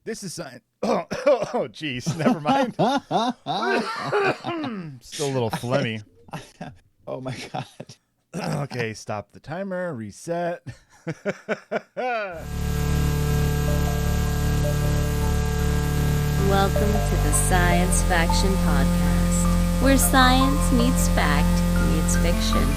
This is science. Oh, geez. Never mind. Still a little phlegmy. Oh my God. Okay, stop the timer, reset. Welcome to the Science Faction Podcast, where science meets fact meets fiction.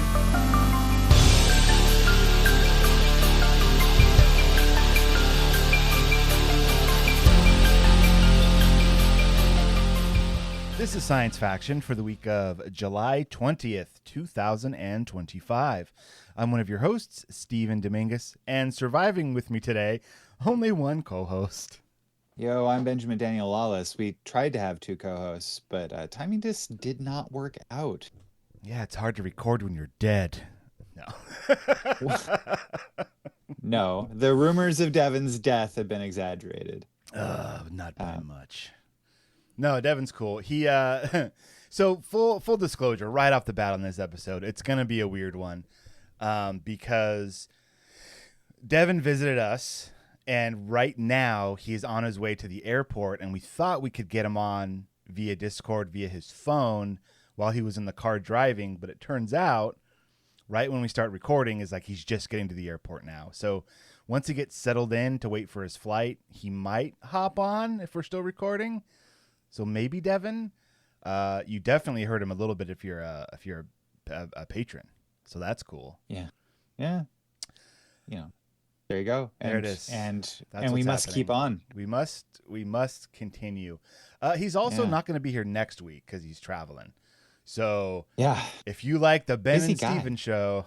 This is Science Faction for the week of July 20th, 2025. I'm one of your hosts, Stephen Dominguez, and surviving with me today, only one co-host. Yo, I'm Benjamin Daniel Lawless. We tried to have two co-hosts, but timing just did not work out. Yeah, it's hard to record when you're dead. No. No, the rumors of Devon's death have been exaggerated. Not by much. No, Devon's cool. He so full disclosure right off the bat on this episode, it's gonna be a weird one, because Devon visited us, and right now he's on his way to the airport, and we thought we could get him on via Discord via his phone while he was in the car driving, but it turns out right when we start recording is like he's just getting to the airport now. So once he gets settled in to wait for his flight, he might hop on if we're still recording. So maybe Devon, you definitely heard him a little bit if you're a patron. So that's cool. Yeah. There you go. There it is. And we must keep on. We must continue. He's also not going to be here next week because he's traveling. So yeah, if you like the Ben Busy and guy. Steven show,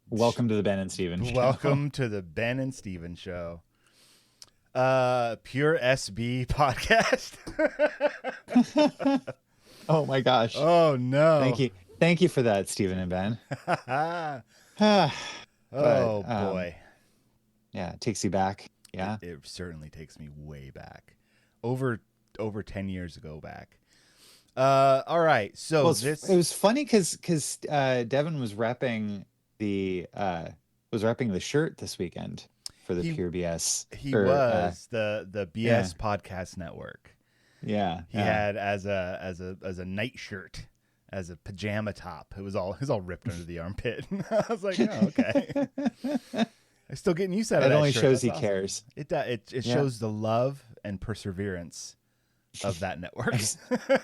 welcome to the Ben and Steven show. Welcome to the Ben and Steven show. Pure SB podcast. Oh my gosh. Oh no. Thank you for that, Stephen and Ben. Oh boy. Yeah, it takes you back. Yeah. It certainly takes me way back. Over 10 years ago back. All right. So it was funny because Devon was repping the shirt this weekend for the Pure BS. He was the BS Podcast Network. Yeah. He had as a night shirt, as a pajama top. It was all ripped under the armpit. I was like, oh, okay. I'm still getting used to that. It only shirt. shows That's he awesome. cares. It shows the love and perseverance of that network.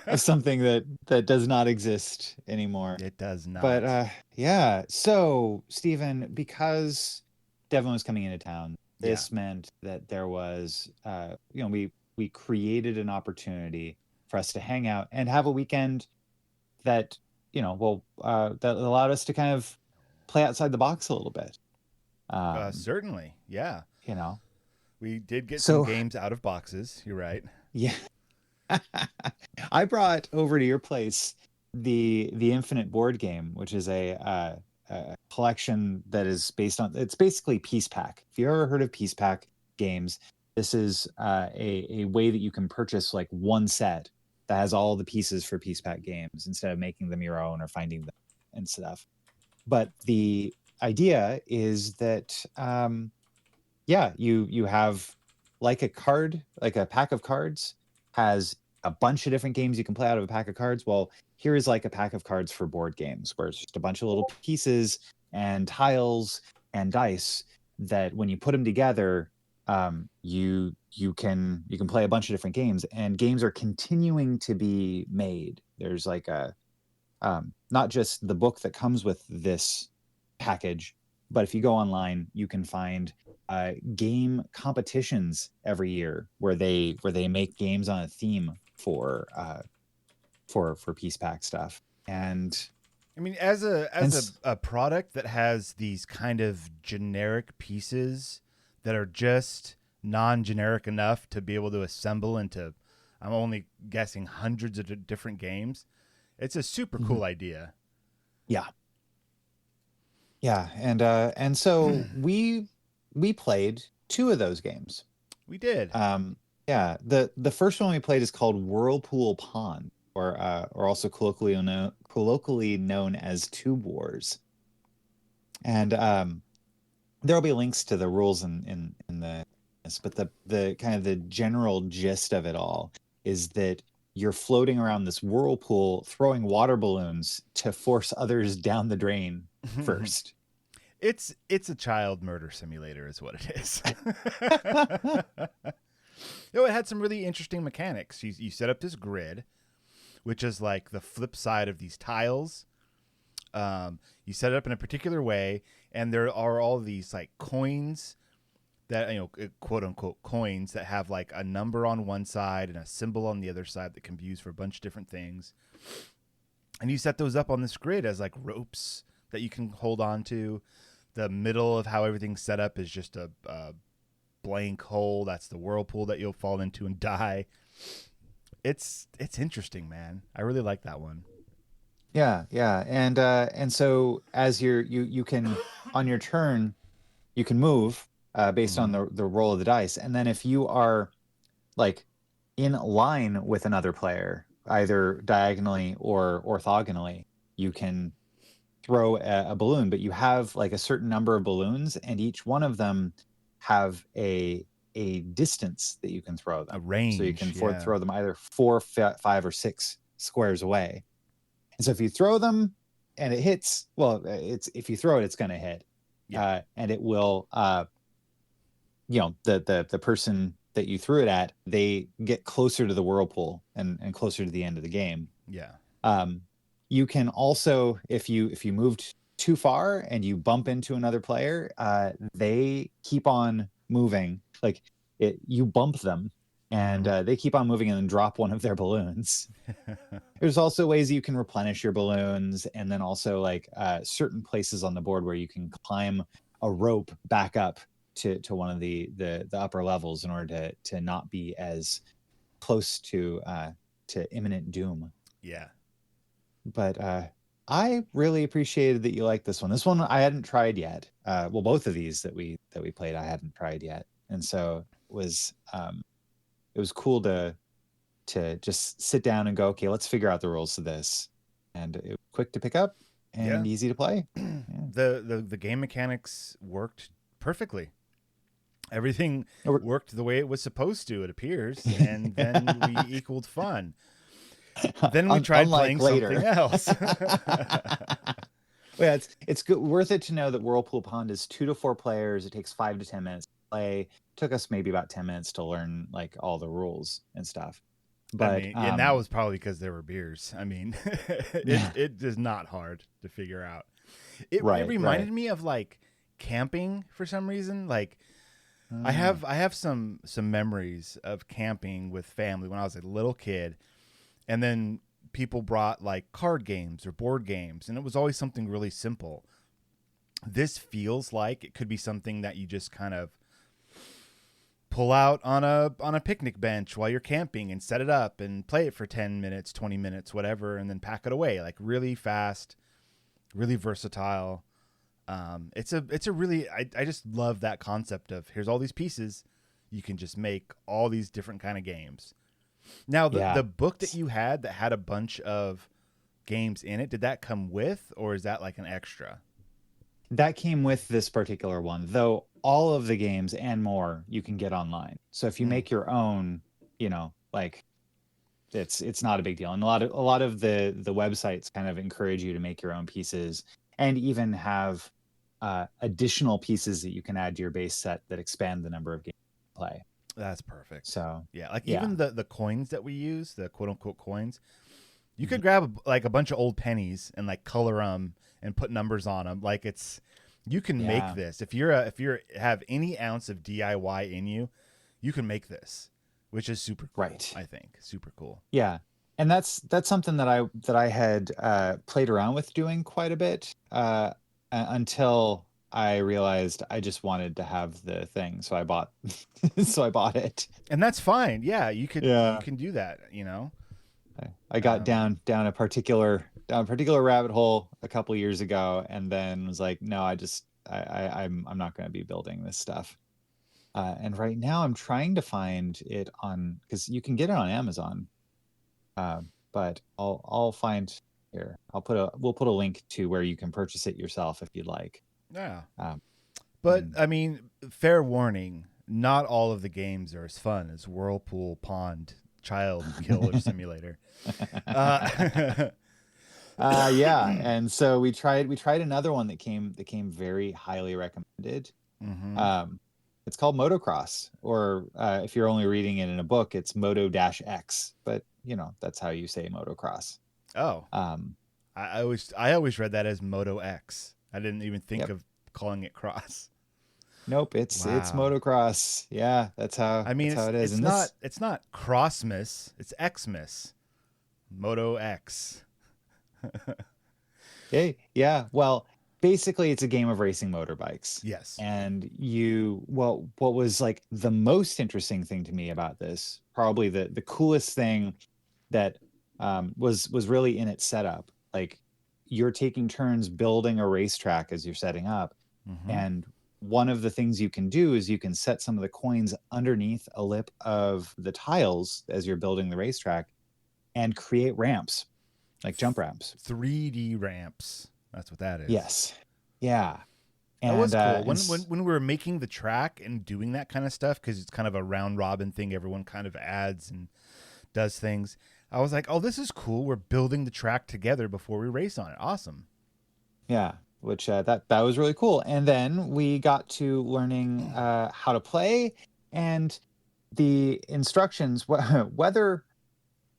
Of something that does not exist anymore. It does not. But yeah. So Stephen, because Devon was coming into town, this meant that there was we created an opportunity for us to hang out and have a weekend that that allowed us to kind of play outside the box a little bit. Certainly, yeah. We did get some games out of boxes. You're right. Yeah. I brought over to your place the Infinite board game, which is a collection that is it's basically Piece Pack. If you ever heard of Piece Pack games, this is a way that you can purchase like one set that has all the pieces for Piece Pack games instead of making them your own or finding them and stuff. But the idea is that you have like a pack of cards has a bunch of different games you can play out of a pack of cards. Well, here is like a pack of cards for board games where it's just a bunch of little pieces and tiles and dice that when you put them together, you can play a bunch of different games, and games are continuing to be made. There's like not just the book that comes with this package, but if you go online, you can find game competitions every year where they make games on a theme for Piece Pack stuff. And I mean, as a product that has these kind of generic pieces that are just non-generic enough to be able to assemble into, I'm only guessing, hundreds of different games. It's a super cool idea. Yeah. Yeah, and so we played two of those games. We did. The first one we played is called Whirlpool Pond, or also colloquially known as Tube Wars. And there'll be links to the rules in the this, but the kind of the general gist of it all is that you're floating around this whirlpool, throwing water balloons to force others down the drain first. It's a child murder simulator, is what it is. It had some really interesting mechanics. You set up this grid, which is like the flip side of these tiles. You set it up in a particular way, and there are all these like coins that, quote unquote coins that have like a number on one side and a symbol on the other side that can be used for a bunch of different things. And you set those up on this grid as like ropes that you can hold on to. The middle of how everything's set up is just a blank hole. That's the whirlpool that you'll fall into and die. It's interesting, man. I really like that one. Yeah, and so as you can on your turn, you can move based on the roll of the dice, and then if you are like in line with another player, either diagonally or orthogonally, you can throw a balloon, but you have like a certain number of balloons, and each one of them have a distance that you can throw them. A range. So you can throw them either 4, 5, or 6 squares away. And so if you throw them and it hits, well, if you throw it, it's going to hit. Yeah. And it will, the person that you threw it at, they get closer to the whirlpool and closer to the end of the game. Yeah. You can also, if you moved too far and you bump into another player, they keep on moving. Like you bump them, and they keep on moving and then drop one of their balloons. There's also ways you can replenish your balloons, and then also like certain places on the board where you can climb a rope back up to one of the upper levels in order to not be as close to imminent doom. Yeah. But I really appreciated that you liked this one. This one I hadn't tried yet. Well, both of these that we played, I hadn't tried yet, and so it was cool to just sit down and go, okay, let's figure out the rules of this, and it was quick to pick up and easy to play. Yeah. The game mechanics worked perfectly. Everything worked the way it was supposed to, it appears, and then we equaled fun. Then we tried playing something else. Yeah, it's good, worth it to know that Whirlpool Pond is 2 to 4 players. It takes 5 to 10 minutes to play. It took us maybe about 10 minutes to learn like all the rules and stuff. But and that was probably because there were beers. I mean, it is not hard to figure out. It reminded me of like camping for some reason. Like I have some memories of camping with family when I was a little kid. And then people brought like card games or board games, and it was always something really simple. This feels like it could be something that you just kind of pull out on a picnic bench while you're camping and set it up and play it for 10 minutes, 20 minutes, whatever, and then pack it away. Like really fast, really versatile. It's a really, I just love that concept of here's all these pieces. You can just make all these different kind of games. Now, the book that you had that had a bunch of games in it, did that come with, or is that like an extra? That came with this particular one, though all of the games and more you can get online. So if you make your own, like it's not a big deal. And a lot of the websites kind of encourage you to make your own pieces and even have additional pieces that you can add to your base set that expand the number of games you play. That's perfect. So even the coins that we use, the quote unquote coins, you could grab like a bunch of old pennies and like color them and put numbers on them. Like you can make this. If you have any ounce of DIY in you, you can make this, which is super cool. Right. I think super cool. Yeah. And that's something that I had played around with doing quite a bit until I realized I just wanted to have the thing, so I bought it. And that's fine. Yeah, you can do that, I got down a particular rabbit hole a couple years ago, and then was like, no, I'm not going to be building this stuff. And right now I'm trying to find it on, because you can get it on Amazon. But I'll find here. We'll put a link to where you can purchase it yourself if you'd like. Yeah. But I mean, fair warning. not all of the games are as fun as Whirlpool Pond Child Killer Simulator. Yeah, and so we tried another one that came very highly recommended. It's called Motocross, or if you're only reading it in a book, it's Moto-X, but that's how you say motocross. I always read that as Moto X. I didn't even think of calling it cross. Nope, it's motocross. Yeah, that's how it is. It's not Crossmas, it's Xmas. Moto X. Hey, yeah. Well, basically it's a game of racing motorbikes. Yes. And what was like the most interesting thing to me about this, probably the coolest thing that was really in its setup. Like, you're taking turns building a racetrack as you're setting up. And one of the things you can do is you can set some of the coins underneath a lip of the tiles as you're building the racetrack and create ramps, like jump ramps. 3D ramps. That's what that is. Yes. Yeah. And that was cool. When we were making the track and doing that kind of stuff, because it's kind of a round robin thing, everyone kind of adds and does things. I was like, oh, this is cool. We're building the track together before we race on it. Awesome. Yeah. Which that was really cool. And then we got to learning how to play, and the instructions, whether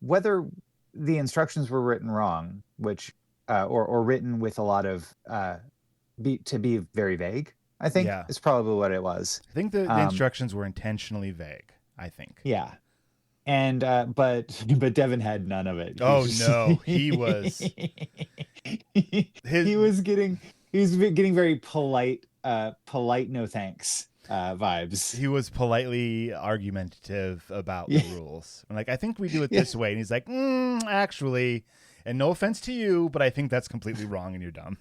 the instructions were written wrong, which or written with a lot of to be very vague, I think is probably what it was. I think the instructions were intentionally vague, I think. Yeah. And but Devon had none of it. He was he was getting very polite no thanks vibes. He was politely argumentative about the rules. I'm like, I think we do it this way, and he's like, actually, and no offense to you, but I think that's completely wrong, and you're dumb.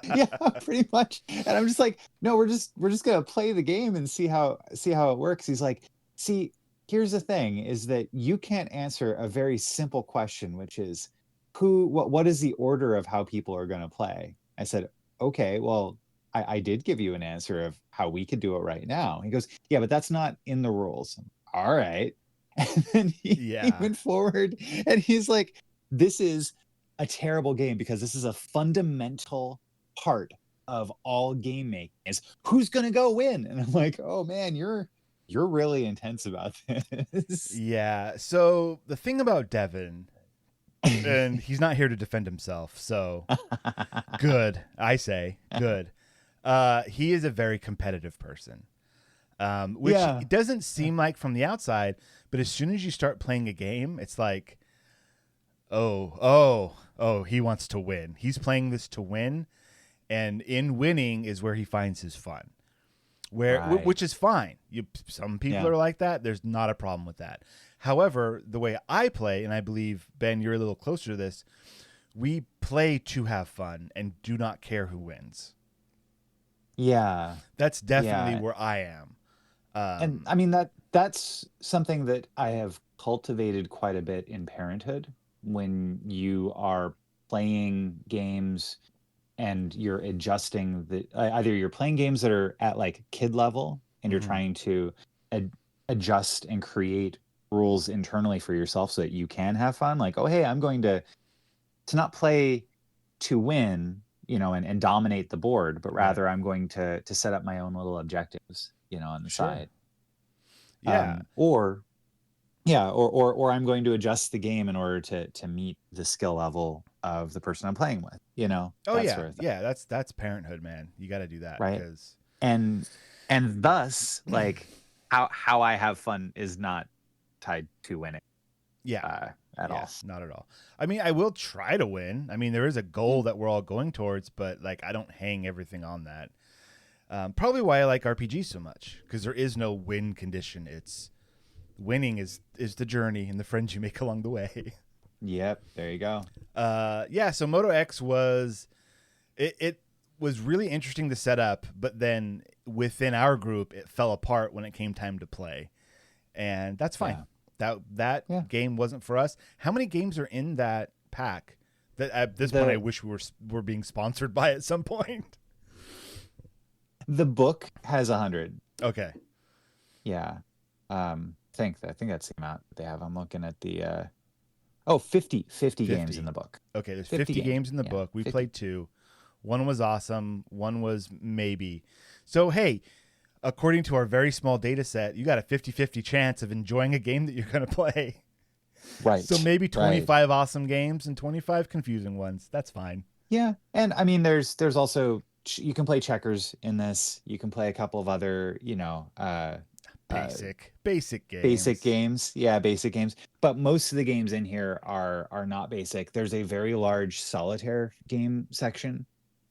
Yeah, pretty much. And I'm just like, no, we're just gonna play the game and see how it works. He's like, see, here's the thing, is that you can't answer a very simple question, which is what is the order of how people are going to play? I said, okay, well, I did give you an answer of how we could do it right now. He goes, yeah, but that's not in the rules. All right. And then he went forward, and he's like, this is a terrible game because this is a fundamental part of all game making, is who's going to go win. And I'm like, oh man, you're really intense about this. Yeah. So the thing about Devon, and he's not here to defend himself, so good. I say good. He is a very competitive person, which it doesn't seem like from the outside, but as soon as you start playing a game, it's like, oh, he wants to win. He's playing this to win, and in winning is where he finds his fun. Which is fine. Some people are like that. There's not a problem with that. However, the way I play, and I believe, Ben, you're a little closer to this, we play to have fun and do not care who wins. Yeah. That's definitely where I am. And I mean, that's something that I have cultivated quite a bit in parenthood. When you are playing games and you're adjusting either you're playing games that are at like kid level and you're trying to adjust and create rules internally for yourself so that you can have fun. Like, oh, hey, I'm going to not play to win, and dominate the board, but rather I'm going to set up my own little objectives, on the side. Yeah. Or I'm going to adjust the game in order to meet the skill level of the person I'm playing with, Sort of thing. Yeah, that's parenthood, man. You got to do that, right? And thus, like, how I have fun is not tied to winning. At all. Not at all. I mean, I will try to win. I mean, there is a goal that we're all going towards, but like, I don't hang everything on that. Probably why I like RPGs so much, because there is no win condition. It's winning is the journey and the friends you make along the way. Yep, there you go. So Moto X was it was really interesting to set up, but then within our group it fell apart when it came time to play. And that's fine. That game wasn't for us. How many games are in that pack? That at this point I wish we were being sponsored by at some point. The book has 100. Okay. Yeah. I think that's the amount that they have. I'm looking at the 50 games in the book. Okay, there's 50 games in the book. We 50. played 2. One was awesome. One was maybe. So, hey, according to our very small data set, you got a 50-50 chance of enjoying a game that you're going to play. Right. So maybe 25 awesome games and 25 confusing ones. That's fine. Yeah. And I mean, there's also, you can play checkers in this. You can play a couple of other, Basic games. Basic games. Yeah, basic games. But most of the games in here are not basic. There's a very large solitaire game section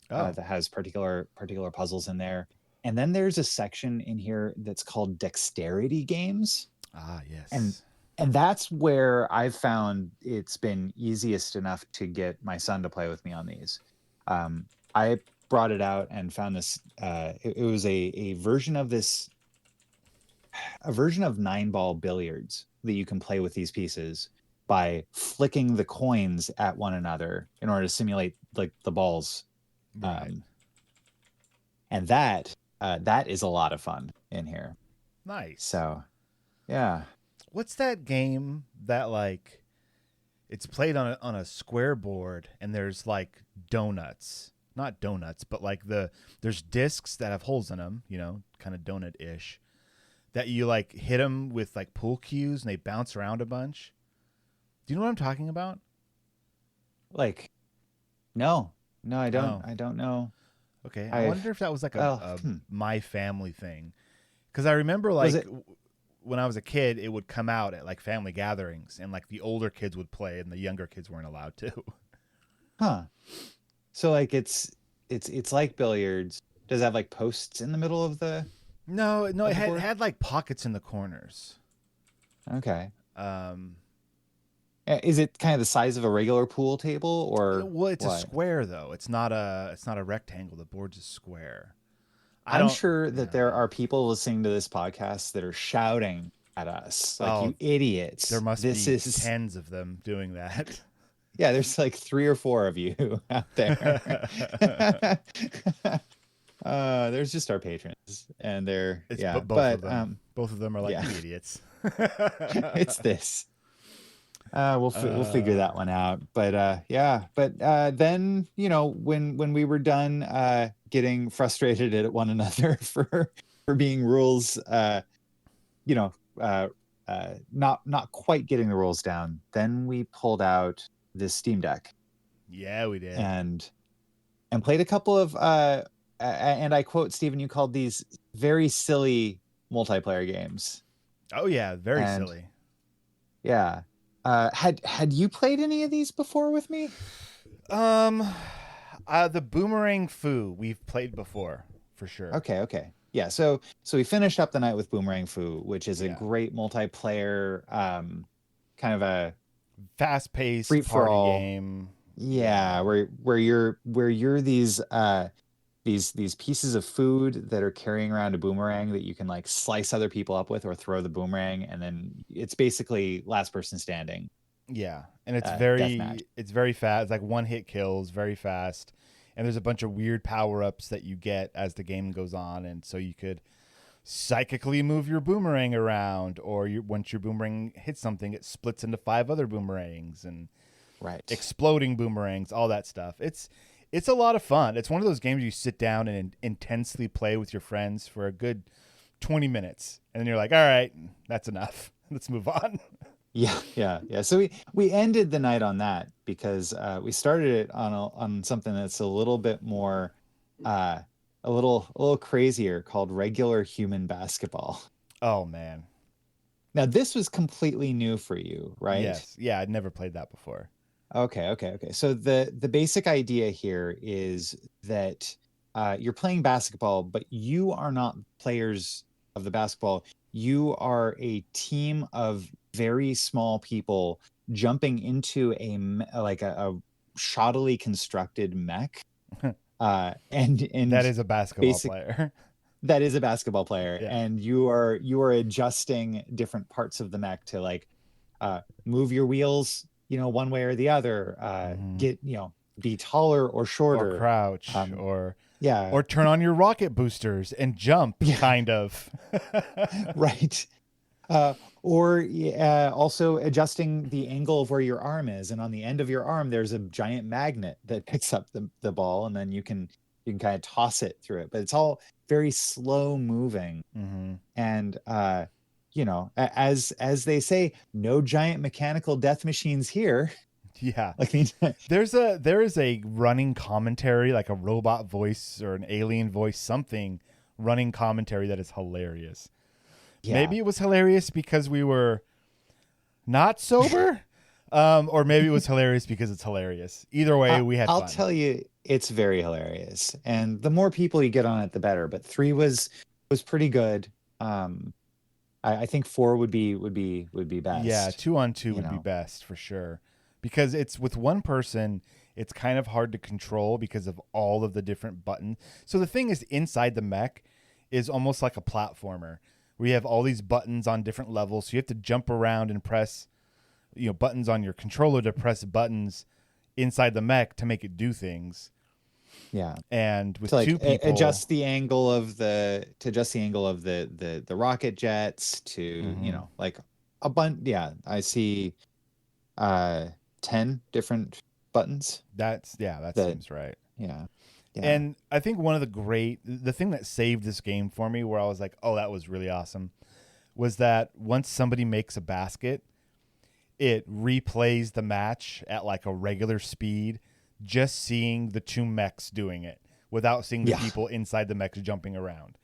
that has particular puzzles in there. And then there's a section in here that's called dexterity games. Ah, yes. And that's where I've found it's been easiest enough to get my son to play with me on these. I brought it out and found this. It was a version of this, a version of 9-ball billiards that you can play with these pieces by flicking the coins at one another in order to simulate like the balls. Right. And that is a lot of fun in here. Nice. So, yeah. What's that game that like it's played on a square board and there's like donuts, not donuts, but like there's discs that have holes in them, kind of donut-ish, that you like hit them with like pool cues and they bounce around a bunch. Do you know what I'm talking about? Like, no, I don't. No. I don't know. Okay, I wonder if that was like a My Family thing, because I remember like when I was a kid, it would come out at like family gatherings, and like the older kids would play, and the younger kids weren't allowed to. Huh. So like it's like billiards. Does it have like posts in the middle of the? No, it had like pockets in the corners. Okay. Is it kind of the size of a regular pool table, or? Well, it's a square though. It's not a rectangle. The board's a square. I'm sure that there are people listening to this podcast that are shouting at us like, you idiots. There must be tens of them doing that. Yeah, there's like 3 or 4 of you out there. There's just our patrons, and both of them are like, you idiots. It's this. We'll figure that one out. But then when we were done getting frustrated at one another for being rules, not quite getting the rules down, then we pulled out this Steam Deck. Yeah, we did. And played a couple of and I quote, Stephen, you called these very silly multiplayer games. Oh yeah, very silly. Yeah. Had you played any of these before with me? The Boomerang Foo we've played before for sure. Okay. Yeah, so we finished up the night with Boomerang Foo, which is a great multiplayer, kind of a fast-paced party game. Yeah, where you're these pieces of food that are carrying around a boomerang that you can like slice other people up with or throw the boomerang, and then it's basically last person standing. Yeah, and it's very fast. It's like one hit kills, very fast. And there's a bunch of weird power-ups that you get as the game goes on, and so you could psychically move your boomerang around, or once your boomerang hits something, it splits into 5 other boomerangs and exploding boomerangs, all that stuff. It's a lot of fun. It's one of those games you sit down and intensely play with your friends for a good 20 minutes, and then you're like, all right, that's enough. Let's move on. Yeah. So we ended the night on that because we started it on something that's a little bit more, a little crazier, called regular human basketball. Oh man! Now this was completely new for you, right? Yes. Yeah, I'd never played that before. Okay. So the basic idea here is that you're playing basketball, but you are not players of the basketball. You are a team of very small people jumping into a shoddily constructed mech. And that is a basketball player. That is a basketball player. Yeah. And you are adjusting different parts of the mech to like move your wheels, one way or the other, get, be taller or shorter, or crouch, or Yeah. Or turn on your rocket boosters and jump, kind of. Right. Or also adjusting the angle of where your arm is, and on the end of your arm there's a giant magnet that picks up the ball, and then you can kind of toss it through it. But it's all very slow moving, and as they say, no giant mechanical death machines here. Yeah. Like there is a running commentary, like a robot voice or an alien voice, something running commentary that is hilarious. Yeah. Maybe it was hilarious because we were not sober, or maybe it was hilarious because it's hilarious. Either way, we had fun. I'll tell you, it's very hilarious, and the more people you get on it, the better. But 3 was pretty good. I think 4 would be best. Yeah, 2-on-2 would be best for sure, because it's with one person. It's kind of hard to control because of all of the different buttons. So the thing is, inside the mech is almost like a platformer. We have all these buttons on different levels, so you have to jump around and press, buttons on your controller to press buttons inside the mech to make it do things. Yeah, and with two people, adjust the angle of the rocket jets to like a bunch. Yeah, I see 10 different buttons. That seems right. Yeah. Yeah. And I think the thing that saved this game for me, where I was like, oh, that was really awesome, was that once somebody makes a basket, it replays the match at like a regular speed, just seeing the 2 mechs doing it without seeing the people inside the mechs jumping around.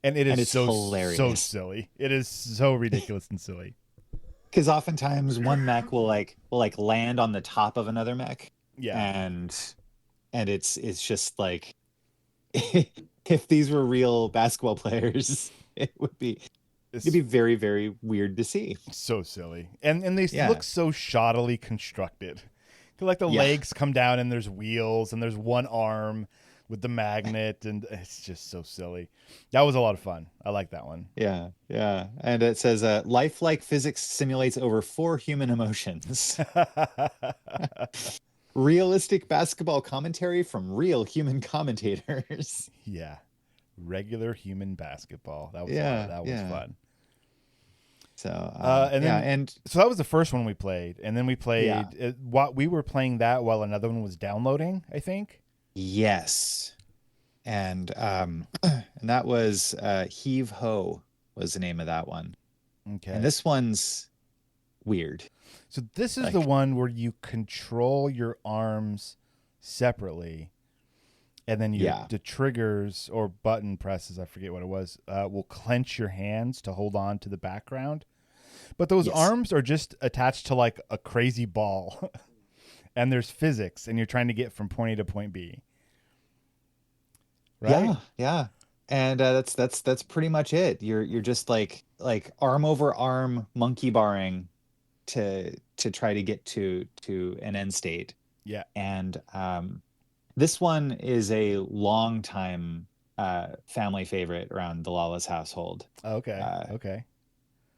And it's so hilarious. So silly. It is so ridiculous and silly. Because oftentimes one mech will land on the top of another mech. Yeah. And it's just like, if these were real basketball players, it'd be very, very weird to see. So silly. And they look so shoddily constructed. Like the legs come down and there's wheels and there's one arm with the magnet, and it's just so silly. That was a lot of fun. I like that one. Yeah. And it says, lifelike physics simulates over 4 human emotions. Realistic basketball commentary from real human commentators. Yeah. Regular human basketball. That was fun. So so that was the first one we played, and then we played we were playing that while another one was downloading, I think. Yes. And that was Heave Ho was the name of that one. Okay. And this one's weird. So this is the one where you control your arms separately, and then the triggers or button presses, I forget what it was, will clench your hands to hold on to the background. But those arms are just attached to like a crazy ball, and there's physics, and you're trying to get from point A to point B. Right? Yeah. And that's pretty much it. You're just like arm over arm monkey barring to try to get to an end state. Yeah. And this one is a long time family favorite around the Lawless household. Okay. Okay.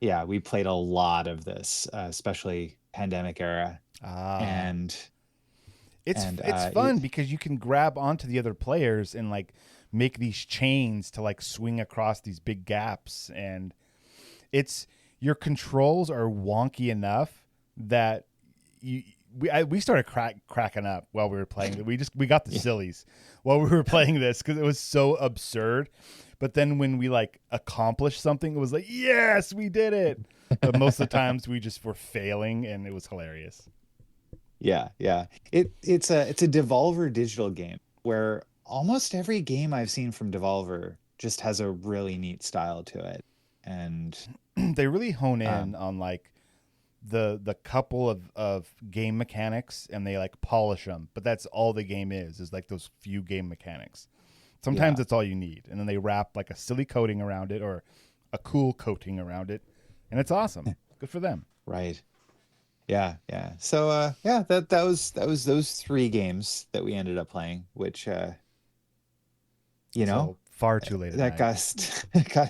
Yeah, we played a lot of this, especially pandemic era. And it's fun because you can grab onto the other players and like make these chains to like swing across these big gaps, and your controls are wonky enough that we started cracking up while we were playing it. We got the sillies while we were playing this because it was so absurd. But then when we like accomplished something, it was like, yes, we did it. But most of the times we just were failing, and it was hilarious. Yeah. It's a Devolver digital game where almost every game I've seen from Devolver just has a really neat style to it. And they really hone in on like the couple of game mechanics, and they like polish them. But that's all the game is like those few game mechanics. Sometimes that's all you need. And then they wrap like a silly coating around it or a cool coating around it. And it's awesome. Good for them. Right. Yeah. So that was those 3 games that we ended up playing, which far too late. That got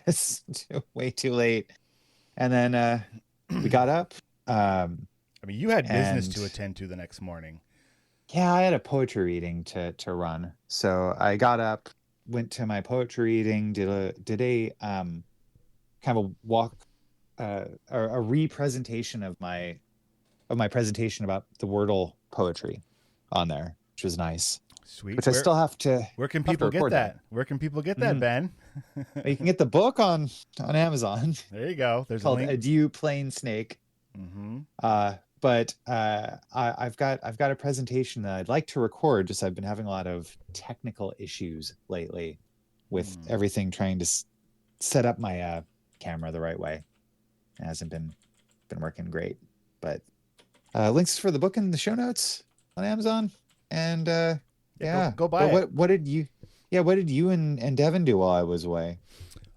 us way too late. And then we got up. I mean, you had business to attend to the next morning. Yeah, I had a poetry reading to run. So I got up went to my poetry reading, did a kind of a walk, a representation of my presentation about the Wordle poetry on there, which was nice. Sweet. Which I still have to. Where can people get that? Where can people get that, Ben? You can get the book on Amazon. There you go. There's called a link. Adieu Plain Snake. But I've got a presentation that I'd like to record. Just I've been having a lot of technical issues lately with everything, trying to set up my camera the right way. It hasn't been working great. But links for the book in the show notes on Amazon. And go buy it. What did you and Devon do while I was away?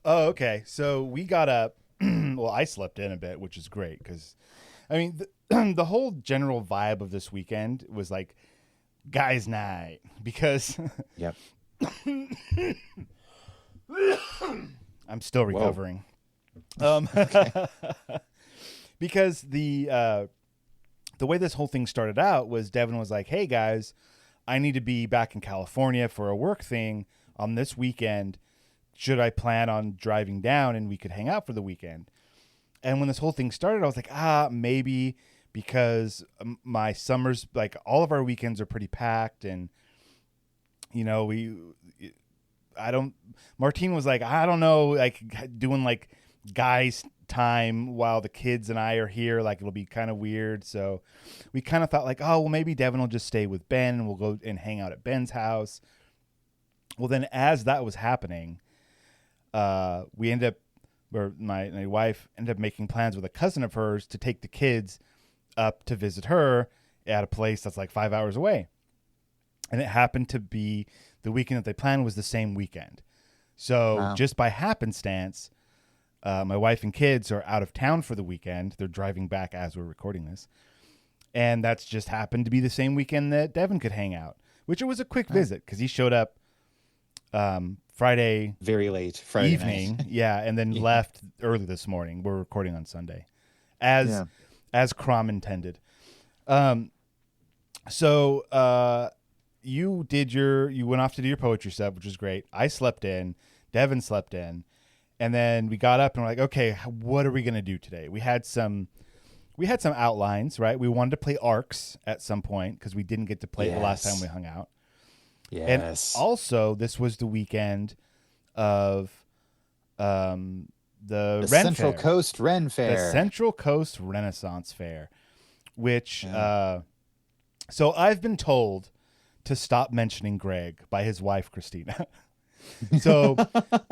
Oh, okay. So we got up. Well, I slept in a bit, which is great because, I mean, the whole general vibe of this weekend was like guys' night because. Yep. I'm still recovering. Because the way this whole thing started out was Devon was like, "Hey guys, I need to be back in California for a work thing on this weekend. Should I plan on driving down and we could hang out for the weekend?" And when this whole thing started, I was like, maybe, because my summers, like all of our weekends are pretty packed, and Martine was like, I don't know, like doing like guys time while the kids and I are here, like it'll be kind of weird. So we kind of thought like, oh, well, maybe Devon will just stay with Ben and we'll go and hang out at Ben's house. Well, then as that was happening, we ended up, or my wife ended up making plans with a cousin of hers to take the kids up to visit her at a place that's like 5 hours away. And it happened to be the weekend that they planned was the same weekend. So just by happenstance, my wife and kids are out of town for the weekend. They're driving back as we're recording this. And that's just happened to be the same weekend that Devon could hang out, which it was a quick visit because he showed up Friday. Very late Friday evening. night. Yeah. And then left early this morning. We're recording on Sunday as Crom intended. So you went off to do your poetry stuff, which was great. I slept in, Devon slept in. And then we got up and we're like, okay, what are we going to do today? We had some outlines, right? We wanted to play Arcs at some point because we didn't get to play it the last time we hung out. Yes. And also, this was the weekend of the Central Coast Ren Fair. The Central Coast Renaissance Fair, which so I've been told to stop mentioning Greg by his wife, Christina. So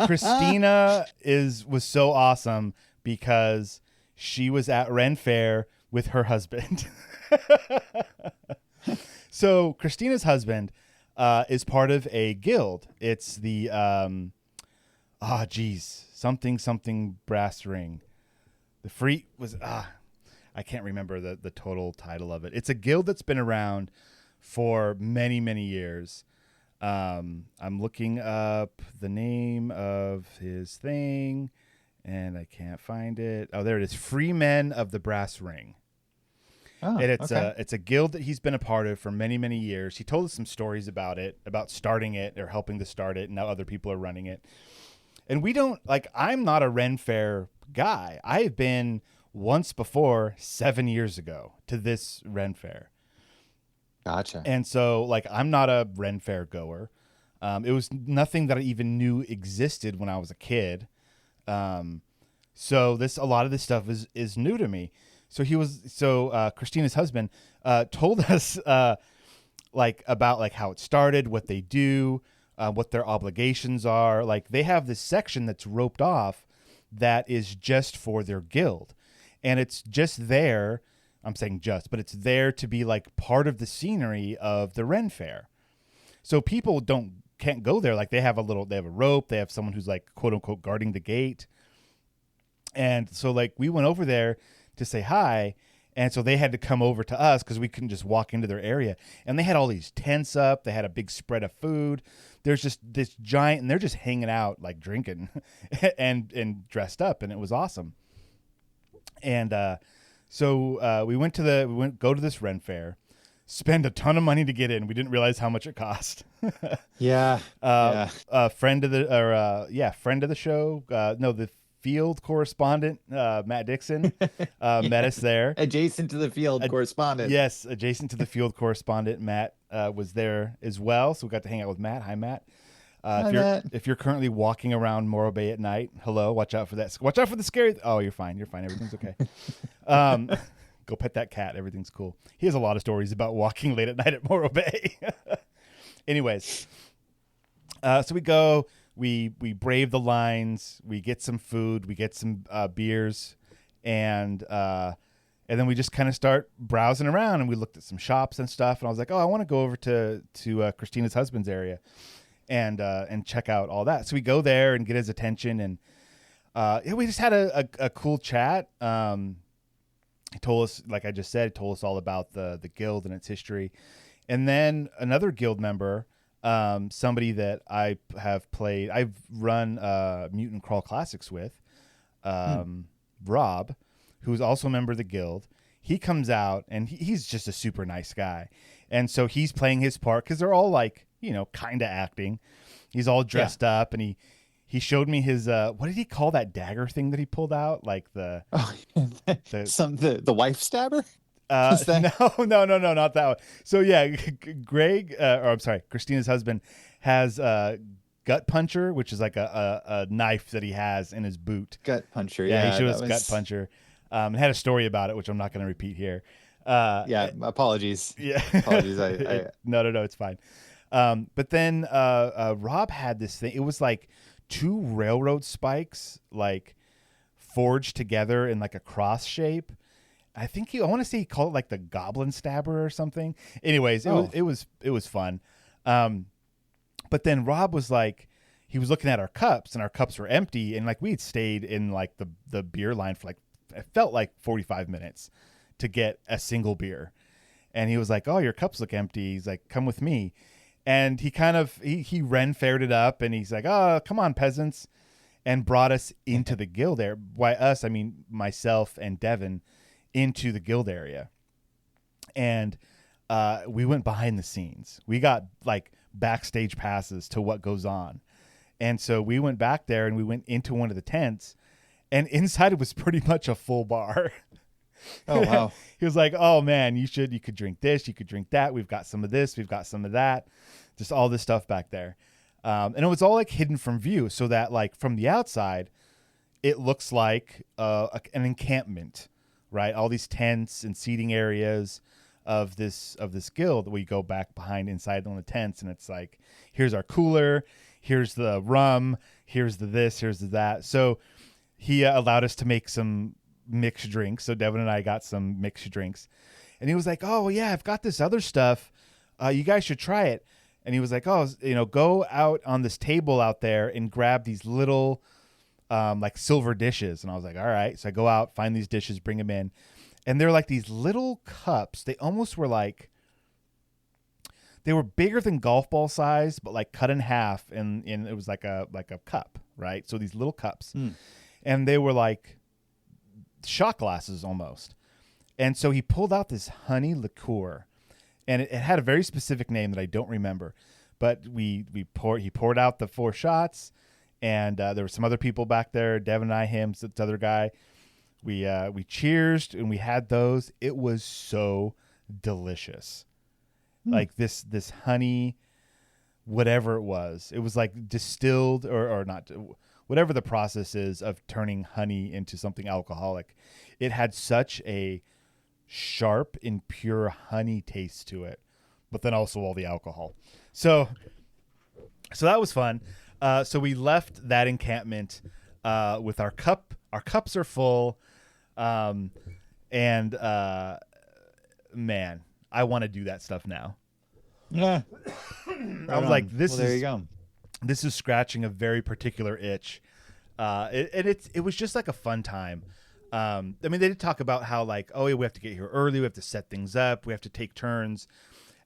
Christina was so awesome because she was at Ren Fair with her husband. So Christina's husband is part of a guild. It's the something brass ring. The free was I can't remember the total title of it. It's a guild that's been around for many, many years. I'm looking up the name of his thing, and I can't find it. Oh, there it is. Free Men of the Brass Ring. Oh, and it's a guild that he's been a part of for many, many years. He told us some stories about it, about starting it or helping to start it, and now other people are running it. And I'm not a Ren Fair guy. I've been once before 7 years ago to this Ren Fair. Gotcha. And so, I'm not a Ren Fair goer. It was nothing that I even knew existed when I was a kid. So a lot of this stuff is new to me. So Christina's husband told us about how it started, what they do, what their obligations are. Like they have this section that's roped off that is just for their guild, and it's just there. I'm saying just, but it's there to be part of the scenery of the Ren Fair. So people can't go there. They have a rope. They have someone who's quote unquote guarding the gate. And so we went over there to say hi. And so they had to come over to us because we couldn't just walk into their area. And they had all these tents up. They had a big spread of food. There's just this giant, and they're just hanging out, drinking and dressed up. And it was awesome. And, so we go to this Ren Fair. spend a ton of money to get in. We didn't realize how much it cost. Yeah. Friend of the show. No, the field correspondent, Matt Dixon, met us there. Adjacent to the field correspondent. Yes, adjacent to the field correspondent, Matt was there as well. So we got to hang out with Matt. Hi, Matt. If you're currently walking around Morro Bay at night, hello, watch out for that. Watch out for the scary. Oh, you're fine. You're fine. Everything's okay. Go pet that cat. Everything's cool. He has a lot of stories about walking late at night at Morro Bay. Anyways, so we go. We brave the lines. We get some food. We get some beers, and then we just kind of start browsing around. And we looked at some shops and stuff. And I was like, oh, I want to go over to Christina's husband's area, and check out all that. So we go there and get his attention, and we just had a cool chat. He told us, like I just said, he told us all about the guild and its history. And then another guild member, somebody that I've run Mutant Crawl Classics with, Rob, who's also a member of the guild. He comes out, and he's just a super nice guy. And so he's playing his part because they're all like, kind of acting. He's all dressed up, and he showed me his what did he call that dagger thing that he pulled out? Like the wife stabber? No, not that one. So yeah, Christina's husband has gut puncher, which is like a knife that he has in his boot. Gut puncher, yeah. He showed us gut puncher, and had a story about it, which I'm not going to repeat here. Apologies. Yeah, apologies. No, it's fine. But then Rob had this thing. It was like 2 railroad spikes, like forged together in like a cross shape. I want to say he called it like the goblin stabber or something. Anyways, it was fun. But then Rob was like, he was looking at our cups, and our cups were empty, and like we had stayed in like the beer line for like, it felt like 45 minutes to get a single beer. And he was like, oh, your cups look empty. He's like, come with me. And he kind of, he Ren-fared it up, and he's like, oh, come on, peasants, and brought us into the guild area. By us, I mean myself and Devon, into the guild area. And we went behind the scenes. We got like backstage passes to what goes on. And so we went back there, and we went into one of the tents, and inside it was pretty much a full bar. Oh, wow. He was like, oh man, you could drink this, you could drink that. We've got some of this, we've got some of that. Just all this stuff back there. And it was all like hidden from view, so that like from the outside, it looks like an encampment, right? All these tents and seating areas of this guild. We go back behind inside on the tents, and it's like, here's our cooler, here's the rum, here's the this, here's the that. So he allowed us to make some mixed drinks. So Devon and I got some mixed drinks, and he was like, oh yeah, I've got this other stuff. You guys should try it. And he was like, oh, go out on this table out there and grab these little like silver dishes. And I was like, all right. So I go out, find these dishes, bring them in. And they're like these little cups. They almost were like, they were bigger than golf ball size, but like cut in half. And it was like a cup, right? So these little cups. And they were like shot glasses almost. And so he pulled out this honey liqueur. And it had a very specific name that I don't remember, but he poured out the 4 shots, and there were some other people back there, Devon and I, him, this other guy. We cheersed, and we had those. It was so delicious. Like this honey, whatever it was like distilled or not, whatever the process is of turning honey into something alcoholic. It had such a sharp and pure honey taste to it, but then also all the alcohol. So that was fun. So we left that encampment with our cup. Our cups are full, and man, I want to do that stuff now. Yeah, I was like, there you go. This is scratching a very particular itch, it was just like a fun time. I mean, they did talk about how like, oh yeah, we have to get here early, we have to set things up, we have to take turns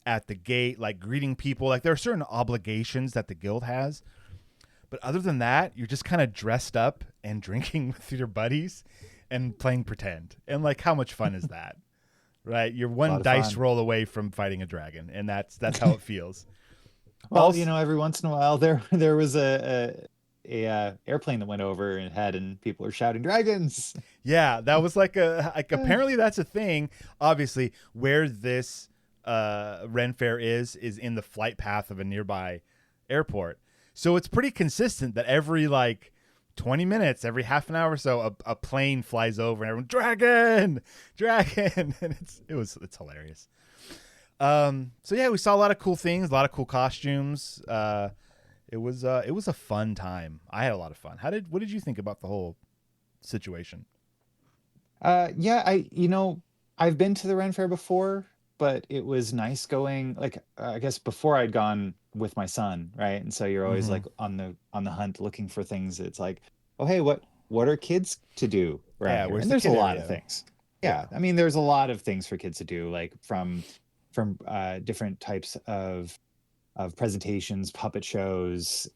at the gate, like greeting people. Like there are certain obligations that the guild has, but other than that, you're just kind of dressed up and drinking with your buddies and playing pretend. And like, how much fun is that, Right, you're A one lot of dice fun. roll away from fighting a dragon, and that's how it feels. Well, Also, you know, every once in a while there was a airplane that went over and had, and people are shouting dragons. yeah, that was like Eh. apparently that's a thing. Obviously, where this Ren Fair is in the flight path of a nearby airport, so it's pretty consistent that every like 20 minutes, every half an hour or so, a plane flies over and everyone dragon, and it's hilarious. So yeah, we saw a lot of cool things, a lot of cool costumes. It was a fun time. I had a lot of fun. What did you think about the whole situation? Yeah, I've been to the Ren Fair before, but it was nice going, like, I guess before I'd gone with my son, right? And so you're always Mhm. like on the hunt looking for things. It's like, oh hey, what are kids to do around Yeah, here? where's And the there's a kid lot of area? things. Yeah. Yeah, I mean, there's a lot of things for kids to do, like from different types of presentations, puppet shows,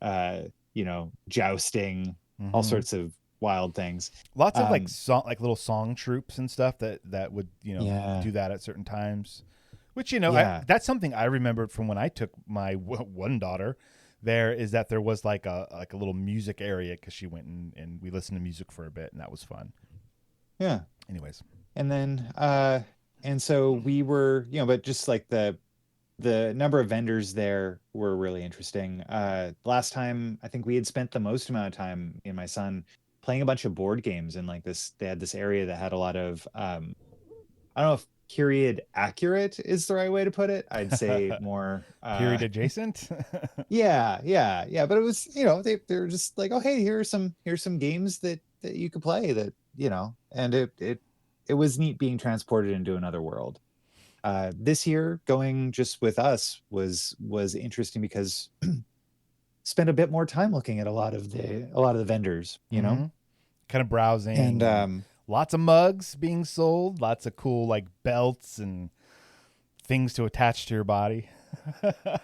jousting, all Hmm. sorts of wild things. Lots of like Um, song, like little song troops and stuff that would yeah, do that at certain times. Which yeah. that's something I remembered from when I took my one daughter. There is that there was like a little music area because she went and we listened to music for a bit and that was fun. Yeah. Anyways, And then and so we were, but just like the number of vendors there were really interesting. Last time I think we had spent the most amount of time, me and my son, playing a bunch of board games, and like this they had this area that had a lot of I don't know if period accurate is the right way to put it. I'd say more period adjacent. yeah, but it was, they're just like, oh hey, here's some games that you could play, that, and it was neat being transported into another world. This year going just with us was interesting because spent a bit more time looking at a lot of the vendors, Hmm. Kind of and browsing and lots of mugs being sold, lots of cool like belts and things to attach to your body.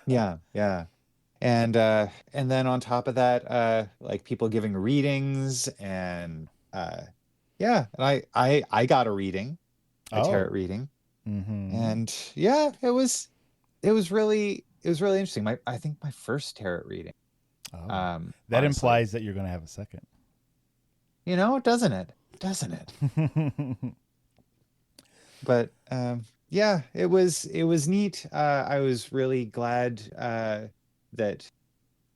yeah. And then on top of that, like people giving readings, and yeah, and I got a tarot Oh. reading, Mm-hmm. and yeah, it was really interesting. I think my first tarot reading. Oh. That Honestly, implies that you're going to have a second. doesn't it? Doesn't it? But yeah, it was neat. I was really glad that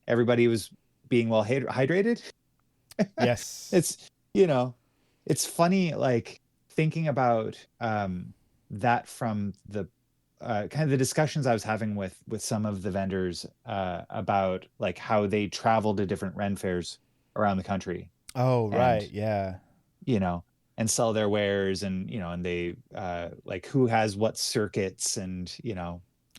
everybody was being well hydrated. Yes. It's, you know, it's funny, like thinking about that from the kind of the discussions I was having with some of the vendors about like how they travel to different Ren fairs around the country, Oh, and right. Yeah. you know and sell their wares, and and they like who has what circuits, and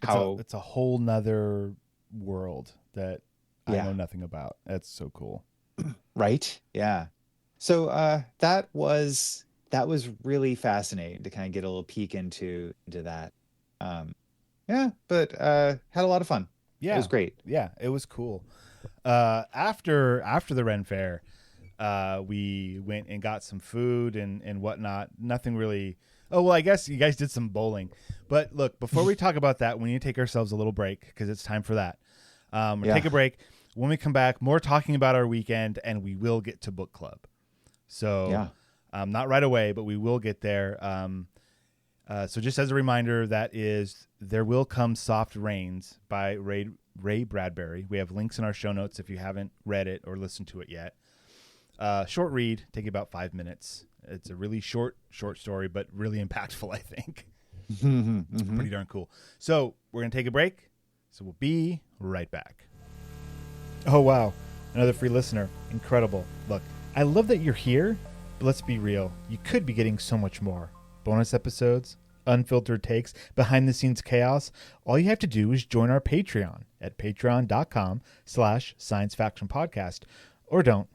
how. It's a whole nother world that I know Yeah, nothing about. That's so cool. right, yeah. So that was really fascinating to kind of get a little peek into that. um yeah, but had a lot of fun. It was Yeah. great. Yeah. It was cool. After the Ren Fair, we went and got some food and whatnot. Nothing really. Oh well, I guess you guys did some bowling. But look, before we talk about that, we need to take ourselves a little break because it's time for that. We'll Yeah, take a break. When we come back, more talking about our weekend, and we will get to book club. So, yeah. not right away, but we will get there. So just as a reminder, that is There Will Come Soft Rains by Ray Bradbury. We have links in our show notes if you haven't read it or listened to it yet. Short read, take about 5 minutes. It's a really short story, but really impactful, I think. Mhm. Pretty darn cool. So we're going to take a break. So we'll be right back. Oh, wow. Another free listener. Incredible. Look, I love that you're here, but let's be real. You could be getting so much more. Bonus episodes, unfiltered takes, behind the scenes chaos. All you have to do is join our Patreon at patreon.com/science faction podcast, or don't.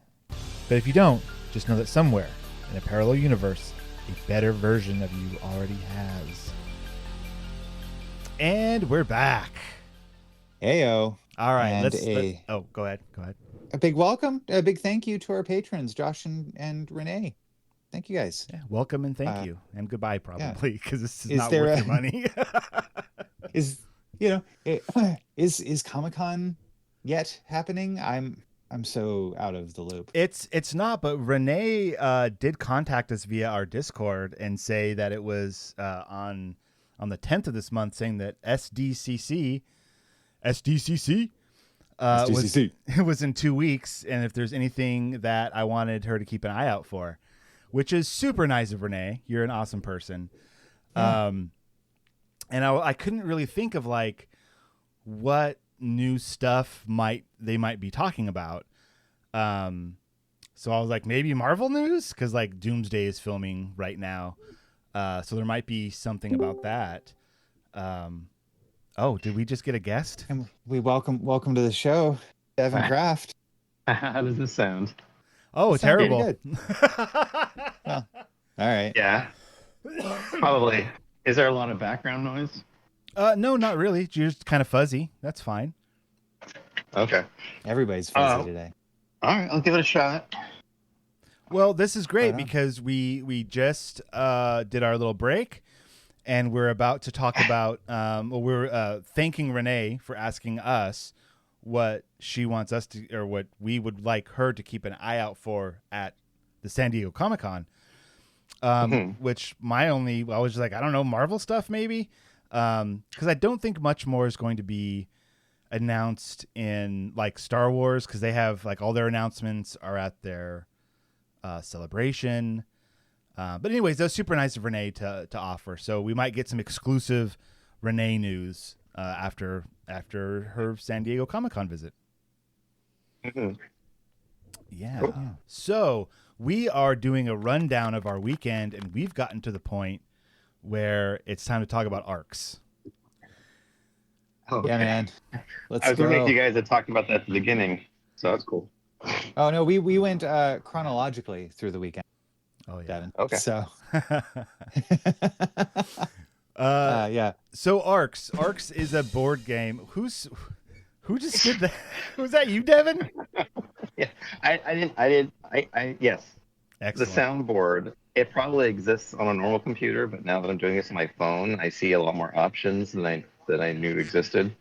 But if you don't, just know that somewhere in a parallel universe, a better version of you already has. And we're back. Heyo. All right, And oh, go ahead. a big welcome, a big thank you to our patrons, Josh and Renee. Thank you guys. Yeah, welcome and thank you, and goodbye probably, because this is Is not there worth a- your money. Is is Comic-Con yet happening? I'm so out of the loop. It's not, but Renee did contact us via our Discord and say that it was on the 10th of this month, saying that SDCC SDCC. was in 2 weeks, and if there's anything that I wanted her to keep an eye out for, which is super nice of Renee. You're an awesome person. Yeah. And I couldn't really think of like what new stuff they might be talking about. So I was like, maybe Marvel news, because like Doomsday is filming right now, so there might be something about that. Oh, did we just get a guest? And we welcome to the show, Devon Kraft. How does this sound? Oh, That sounded terrible. pretty Well, all right. Yeah, probably. Is there a lot of background noise? No, not really. You're just kind of fuzzy. That's fine. Okay. Everybody's fuzzy today. All right, I'll give it a shot. Well, this is great Right on. because we just did our little break, and we're about to talk about. We're thanking Renee for asking us what she wants us to, or what we would like her to keep an eye out for at the San Diego Comic-Con. Which I was just like, I don't know, Marvel stuff maybe, because I don't think much more is going to be announced in like Star Wars, because they have like all their announcements are at their celebration. But anyways, that was super nice of Renee to offer. So we might get some exclusive Renee news after her San Diego Comic-Con visit. Yeah. Cool. So we are doing a rundown of our weekend, and we've gotten to the point where it's time to talk about arcs. Okay. Yeah, man. Let's I was go. wondering if you guys had talked about that at the beginning, so that's cool. Oh no, we went chronologically through the weekend, Oh yeah. Devin. Okay. So uh, yeah. So Arcs is a board game. Who just did that? Was that you, Devin? Yeah, I yes. Excellent. The soundboard, it probably exists on a normal computer, but now that I'm doing this on my phone, I see a lot more options than I knew existed.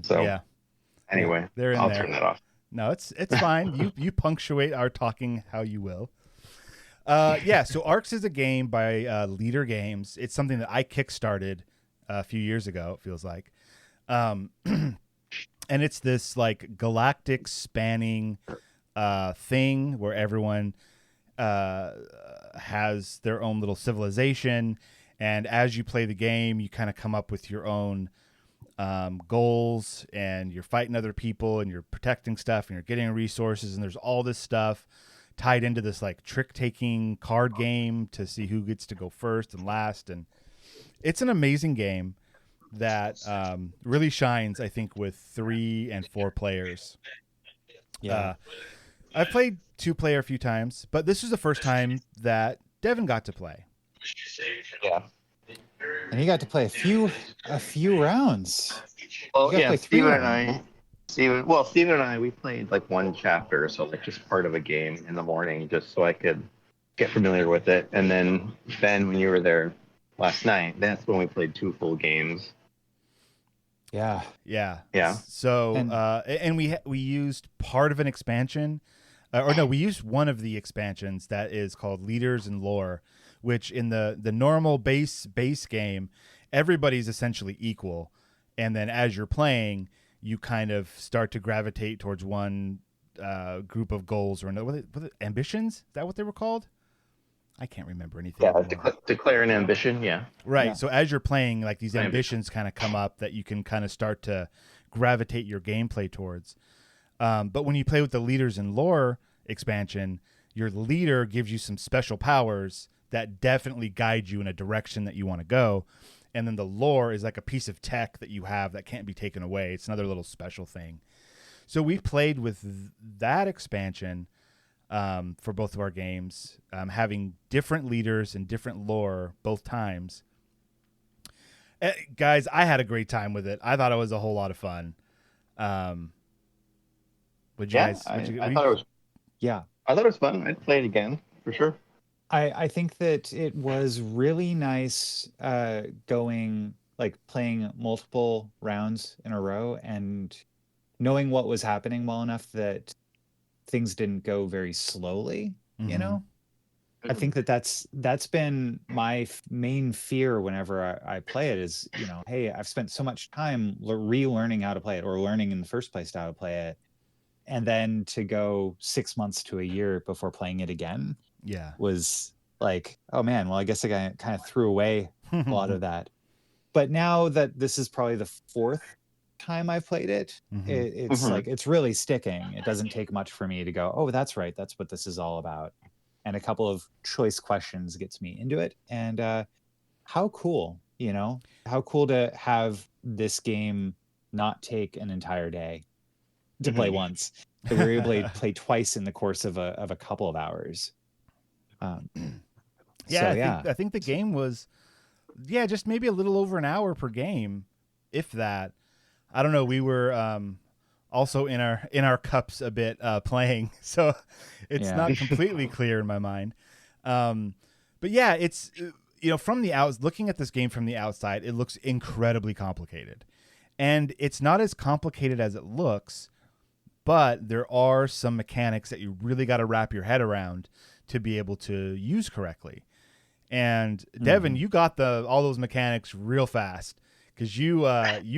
So Yeah. anyway, They're in I'll there. turn that off. No, it's fine. You punctuate our talking how you will. Yeah, so Arcs is a game by Leader Games. It's something that I kickstarted a few years ago, it feels like. And it's this like galactic spanning thing where everyone has their own little civilization, and as you play the game, you kind of come up with your own goals, and you're fighting other people, and you're protecting stuff, and you're getting resources, and there's all this stuff tied into this like trick-taking card game to see who gets to go first and last, and it's an amazing game that really shines, I think, with 3 and 4 players. Yeah. I've played 2-player a few times, but this was the first time that Devin got to play. Yeah. And he got to play a few rounds. Well, You gotta yeah, play 3 rounds. Steven and I, we played like one chapter, so like just part of a game in the morning, just so I could get familiar with it. And then Ben, when you were there last night, that's when we played 2 full games. Yeah. Yeah. Yeah. So, and we used part of an expansion, we used one of the expansions that is called Leaders and Lore, which in the normal base game, everybody's essentially equal. And then as you're playing, you kind of start to gravitate towards one group of goals or another. Was it ambitions? Is that what they were called? I can't remember anything. Yeah, declare an ambition. Yeah. Right. Yeah. So as you're playing, like these ambitions kind of come up that you can kind of start to gravitate your gameplay towards. But when you play with the Leaders and Lore expansion, your leader gives you some special powers that definitely guide you in a direction that you want to go. And then the lore is like a piece of tech that you have that can't be taken away. It's another little special thing. So we played with that expansion for both of our games, having different leaders and different lore both times. Guys, I had a great time with it. I thought it was a whole lot of fun. Would you guys? I thought it was. Yeah. I thought it was fun. I'd play it again for sure. I think that it was really nice going like playing multiple rounds in a row and knowing what was happening well enough that things didn't go very slowly, you Mhm. know? I think that that's been my main fear whenever I play it is, you know, hey, I've spent so much time relearning how to play it or learning in the first place how to play it, and then to go 6 months to a year before playing it again Yeah. was like, oh man, well, I guess I kind of threw away a lot of that. But now that this is probably the fourth time I've played it, Mhm. it's like it's really sticking. It doesn't take much for me to go, oh, that's right, that's what this is all about. And a couple of choice questions gets me into it. And how cool, you know, how cool to have this game not take an entire day to play once. That we were able to play twice in the course of a couple of hours. Yeah, So I think the game was just maybe a little over an hour per game, if that. I don't know. We were also in our cups a bit playing, so it's Yeah. not completely clear in my mind. But yeah, it's from the looking at this game from the outside, it looks incredibly complicated, and it's not as complicated as it looks. But there are some mechanics that you really got to wrap your head around to be able to use correctly. And Devon, you got all those mechanics real fast because you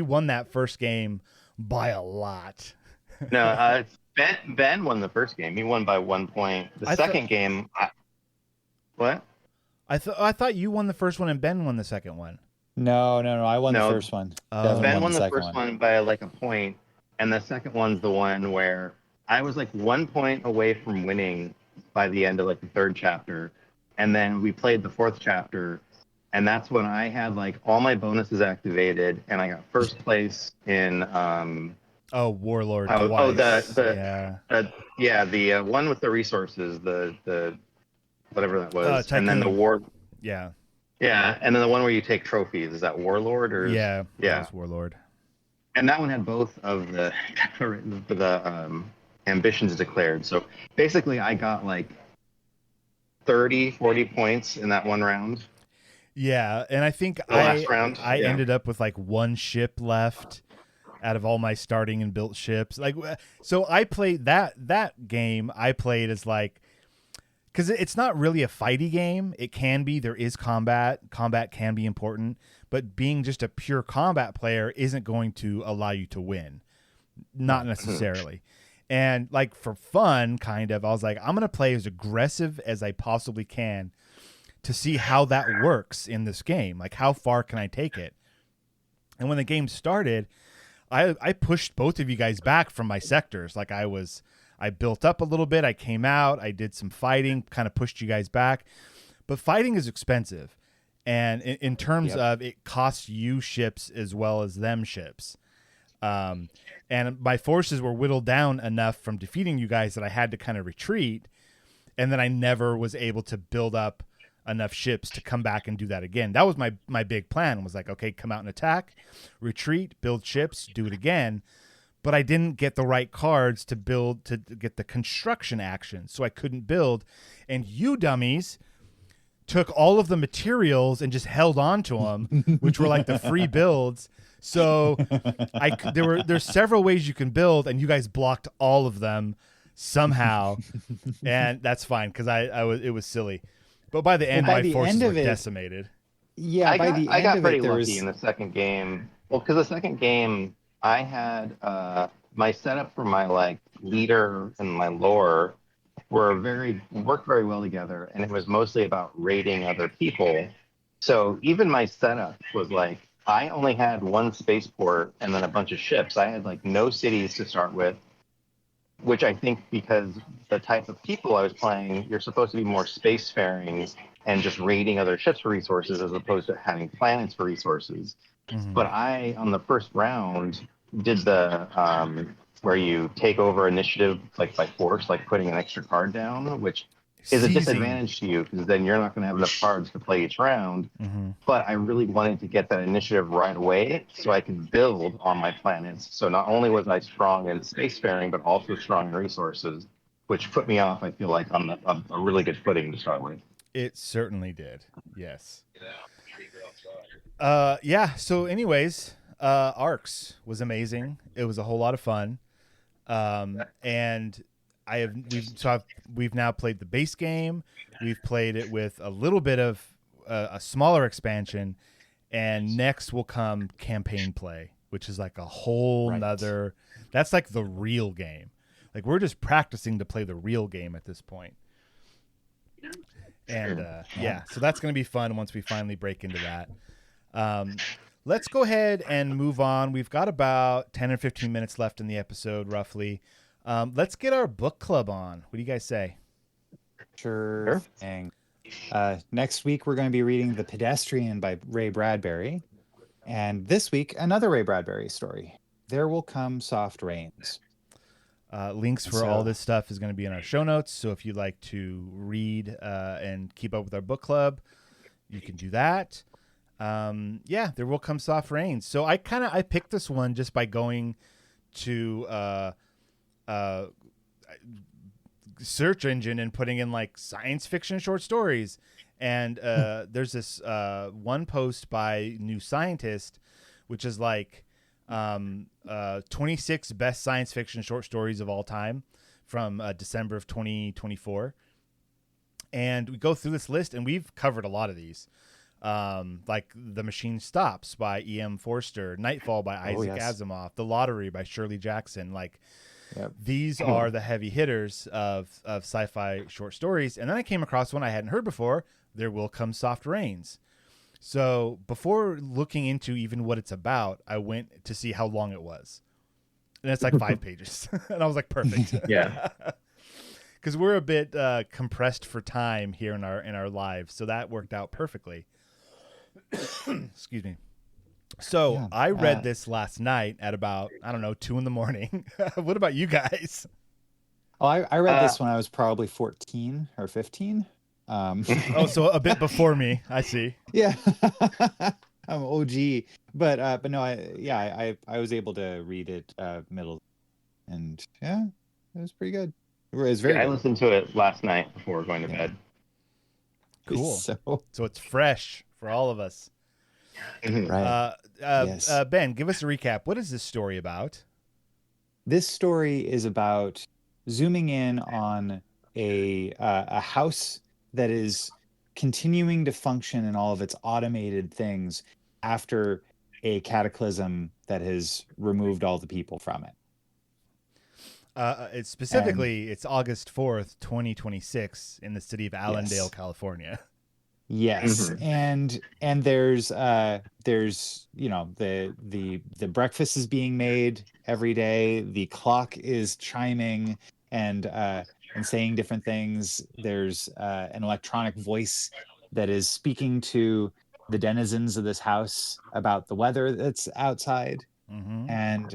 won that first game by a lot. No, Ben won the first game. He won by 1 point. The second game, what? I thought you won the first one and Ben won the second one. No. I won the first one. Ben won the first one by like a point, and the second one's the one where I was like 1 point away from winning by the end of like the third chapter, and then we played the fourth chapter, and that's when I had like all my bonuses activated, and I got first place in Warlord. The one with the resources, the whatever that was, and then the war. Yeah. Yeah, and then the one where you take trophies, is that Warlord or? Yeah, that's Warlord. And that one had both of the ambitions declared. So basically I got like 30, 40 points in that one round. Yeah, and I think last round, I ended up with like one ship left out of all my starting and built ships. Like, so I played that game. I played as like, because it's not really a fighty game. It can be. There is combat. Combat can be important, but being just a pure combat player isn't going to allow you to win. Not necessarily. And like for fun, kind of, I was like, I'm going to play as aggressive as I possibly can to see how that works in this game. Like, how far can I take it? And when the game started, I pushed both of you guys back from my sectors. Like I built up a little bit. I came out. I did some fighting, kind of pushed you guys back. But fighting is expensive. And in terms of it costs you ships as well as them ships. And my forces were whittled down enough from defeating you guys that I had to kind of retreat. And then I never was able to build up enough ships to come back and do that again. That was my big plan, was like, okay, come out and attack, retreat, build ships, do it again. But I didn't get the right cards to get the construction action. So I couldn't build. And you dummies took all of the materials and just held on to them, which were like the free builds. So there's several ways you can build, and you guys blocked all of them somehow, and that's fine because it was silly. But by the end, my forces were decimated. Yeah, I got pretty lucky in the second game. Well, because the second game I had my setup for my like leader and my lore worked very well together, and it was mostly about raiding other people. So even my setup was like, I only had one spaceport and then a bunch of ships. I had like no cities to start with, which I think because the type of people I was playing, you're supposed to be more spacefaring and just raiding other ships for resources as opposed to having planets for resources. Mm-hmm. But I, on the first round, did the where you take over initiative like by force, like putting an extra card down, which is a disadvantage to you because then you're not going to have enough cards to play each round. Mm-hmm. But I really wanted to get that initiative right away so I could build on my planets. So not only was I strong in spacefaring, but also strong in resources, which put me off, I feel like, on a really good footing to start with. It certainly did. Yes. Yeah. So, anyways, Arcs was amazing. It was a whole lot of fun. And we've now played the base game. We've played it with a little bit of a smaller expansion, and next will come campaign play, which is like a whole nother. That's like the real game. Like we're just practicing to play the real game at this point. And yeah, so that's going to be fun once we finally break into that. Let's go ahead and move on. We've got about 10 or 15 minutes left in the episode, roughly. Let's get our book club on. What do you guys say? Sure thing. Next week, we're going to be reading The Pedestrian by Ray Bradbury. And this week, another Ray Bradbury story, There Will Come Soft Rains. Links for all this stuff is going to be in our show notes. So if you'd like to read and keep up with our book club, you can do that. Yeah, There Will Come Soft Rains. So I picked this one just by going to search engine and putting in like science fiction short stories. And there's this one post by New Scientist, which is like 26 best science fiction short stories of all time from December of 2024. And we go through this list and we've covered a lot of these. Like The Machine Stops by E.M. Forster, Nightfall by Isaac Asimov, The Lottery by Shirley Jackson. Like these are the heavy hitters of sci-fi short stories. And then I came across one I hadn't heard before, There Will Come Soft Rains. So before looking into even what it's about, I went to see how long it was. And it's like 5 pages. And I was like, perfect. Yeah. Because we're a bit compressed for time here in our lives. So that worked out perfectly. Excuse me. So I read this last night at about, 2 a.m. What about you guys? Oh, I read this when I was probably 14 or 15. So a bit before me. I see. Yeah. I'm OG, but no, I was able to read it middle, and yeah, it was pretty good. It was very. I good. listened to it last night before going to bed. Cool. So it's fresh for all of us. Right. Yes. Ben, give us a recap. What is this story about? This story is about zooming in on a house that is continuing to function in all of its automated things after a cataclysm that has removed all the people from it. It's specifically, it's August 4th, 2026 in the city of Allendale, California. Yes. And there's the breakfast is being made every day. The clock is chiming and saying different things. There's an electronic voice that is speaking to the denizens of this house about the weather that's outside. And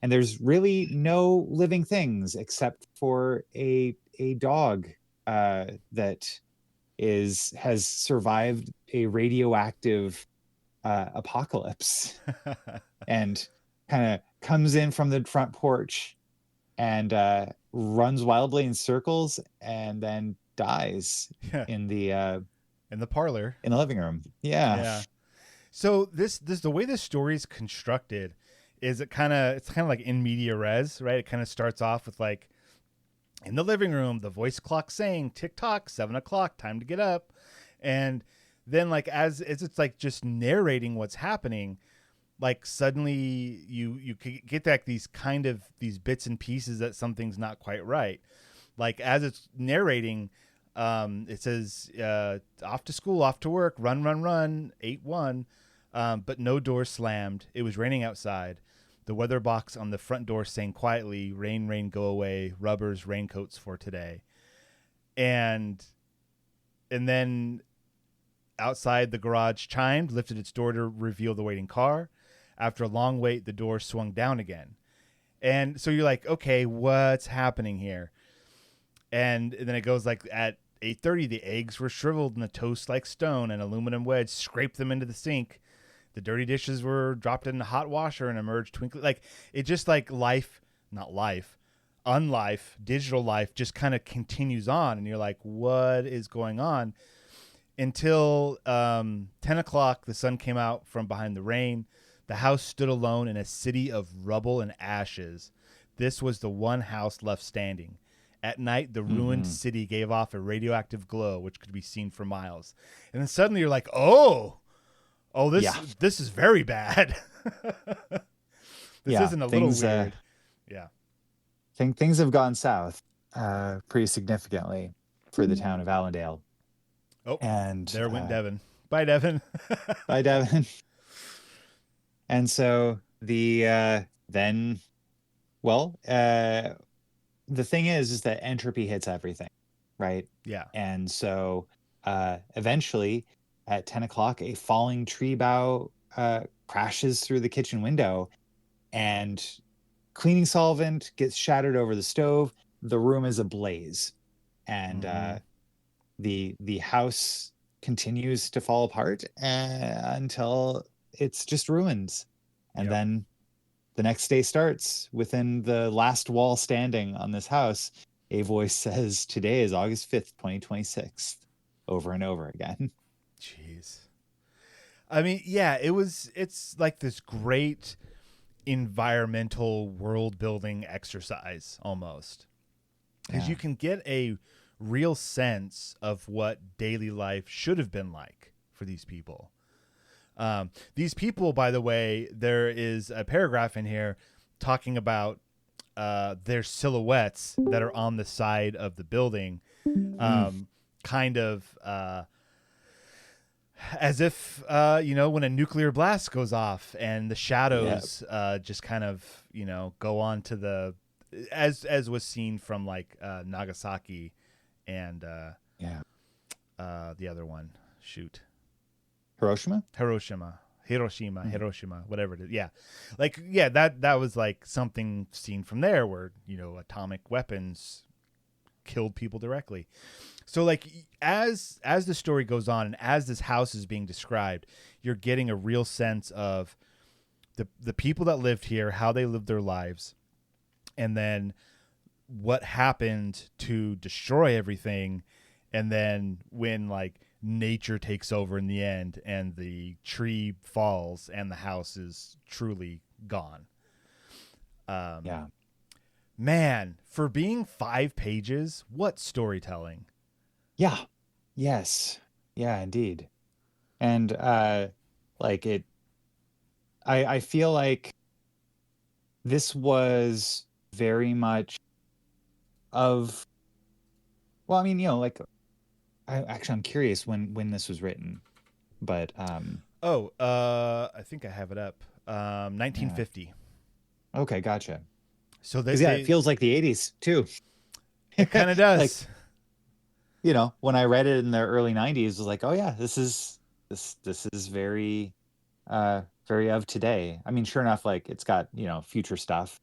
there's really no living things except for a dog that has survived a radioactive apocalypse and kind of comes in from the front porch and runs wildly in circles and then dies in the parlor, in the living room. Yeah. So this the way this story is constructed is it's kind of like in media res, right? It kind of starts off with like, in the living room, the voice clock saying tick tock, 7 o'clock, time to get up. And then like as it's like just narrating what's happening, like suddenly you get like these bits and pieces that something's not quite right. Like as it's narrating, it says off to school, off to work, run, 8-1, but no door slammed. It was raining outside. The weather box on the front door saying quietly, rain, rain, go away, rubbers, raincoats for today. And then outside, the garage chimed, lifted its door to reveal the waiting car. After a long wait, the door swung down again. And so you're like, okay, what's happening here? And then it goes like at 8:30, the eggs were shriveled and the toast like stone, and aluminum wedge scraped them into the sink. The dirty dishes were dropped in the hot washer and emerged twinkling. Like it just like life, not life, unlife, digital life just kind of continues on, and you're like, what is going on? Until 10 o'clock, the sun came out from behind the rain. The house stood alone in a city of rubble and ashes. This was the one house left standing. At night, the ruined city gave off a radioactive glow, which could be seen for miles. And then suddenly you're like, this is very bad. This isn't a little weird. Things have gone south pretty significantly for the town of Allendale. Oh, and there went Devon. Bye, Devon. Bye, Devon. And so the thing is that entropy hits everything, right? Yeah. And so eventually at 10 o'clock, a falling tree bough crashes through the kitchen window, and cleaning solvent gets shattered over the stove. The room is ablaze, and the house continues to fall apart until it's just ruins. And then the next day starts. Within the last wall standing on this house, a voice says, "Today is August 5th, 2026, over and over again. Jeez. I mean, yeah, it's like this great environmental world building exercise almost. Because you can get a real sense of what daily life should have been like for these people. These people, by the way, there is a paragraph in here talking about their silhouettes that are on the side of the building, kind of as if, when a nuclear blast goes off and the shadows just kind of, go on to the, as was seen from like Nagasaki and the other one, Hiroshima, whatever it is. Yeah. Like, yeah, that was like something seen from there where, atomic weapons killed people directly. So like, as the story goes on and as this house is being described, you're getting a real sense of the people that lived here, how they lived their lives, and then what happened to destroy everything. And then when like nature takes over in the end and the tree falls and the house is truly gone. Man, for being 5 pages, what storytelling. Yeah. Yes. Yeah, indeed. And I feel like this was very much of, well, I mean, I'm curious when this was written, but I think I have it up. 1950. Okay, gotcha. So it feels like the 80s too. It kind of does. When I read it in the early 90s, it was like, oh yeah, this is very very of today. I mean, sure enough, like it's got future stuff.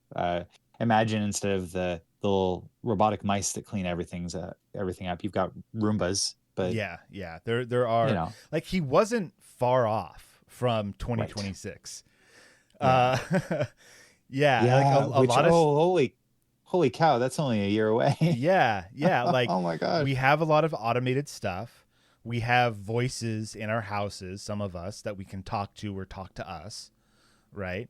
Imagine instead of the little robotic mice that clean everything up, you've got Roombas. But yeah, there are like he wasn't far off from 2026. Right. Like a lot of holy cow, that's only a year away. yeah like oh my god, we have a lot of automated stuff. We have voices in our houses, some of us, that we can talk to or talk to us, right?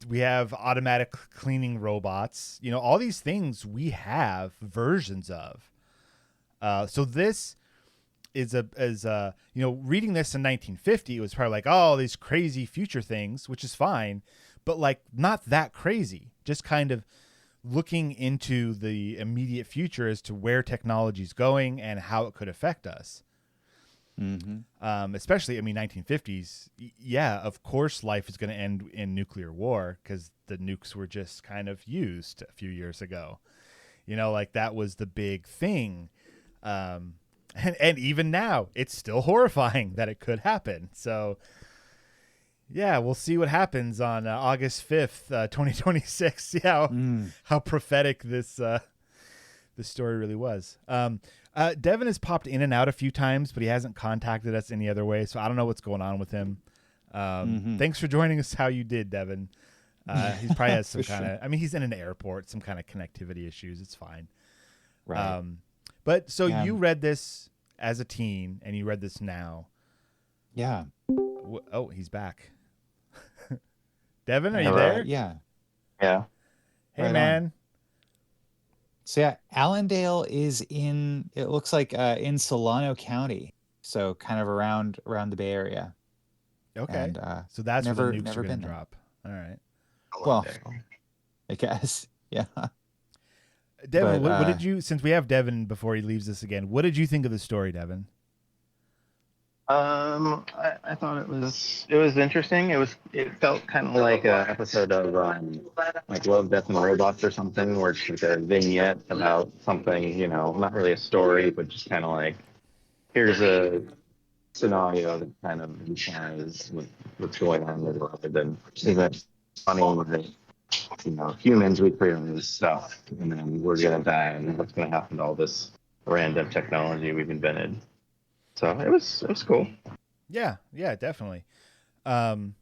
We have automatic cleaning robots, all these things we have versions of. So this is reading this in 1950, it was probably like, oh, these crazy future things, which is fine, but like not that crazy, just kind of looking into the immediate future as to where technology is going and how it could affect us. Especially, 1950s. Yeah, of course, life is going to end in nuclear war because the nukes were just kind of used a few years ago. Like that was the big thing. And even now, it's still horrifying that it could happen. So, yeah, we'll see what happens on August 5th, 2026. Yeah, how prophetic this story really was. Devon has popped in and out a few times, but he hasn't contacted us any other way, so I don't know what's going on with him. Thanks for joining us how you did, Devon. He probably has some kind of. I mean, he's in an airport, some kind of connectivity issues. It's fine. Right. But so Yeah. you read this as a teen, and you read this now. Yeah. Oh, he's back. Devon, are you Hello. there? Yeah. Yeah. Hey, Right on. man. So yeah, Allendale is in. It looks like in Solano County, so kind of around the Bay Area. Okay. And So that's never- where the nukes never are going been to there. drop. All right. Well, I guess. Yeah. Devon, But, what did you, since we have Devon before he leaves us again, what did you think of the story, Devon? I thought it was interesting. It felt kind of like an episode of like Love, Death, and Robots or something, where it's like a vignette about something, not really a story, but just kind of like, here's a scenario that kind of implies what's going on with rather than isn't it funny that humans we create all this stuff and then we're gonna die and what's gonna happen to all this random technology we've invented. So it was cool. Yeah, definitely. And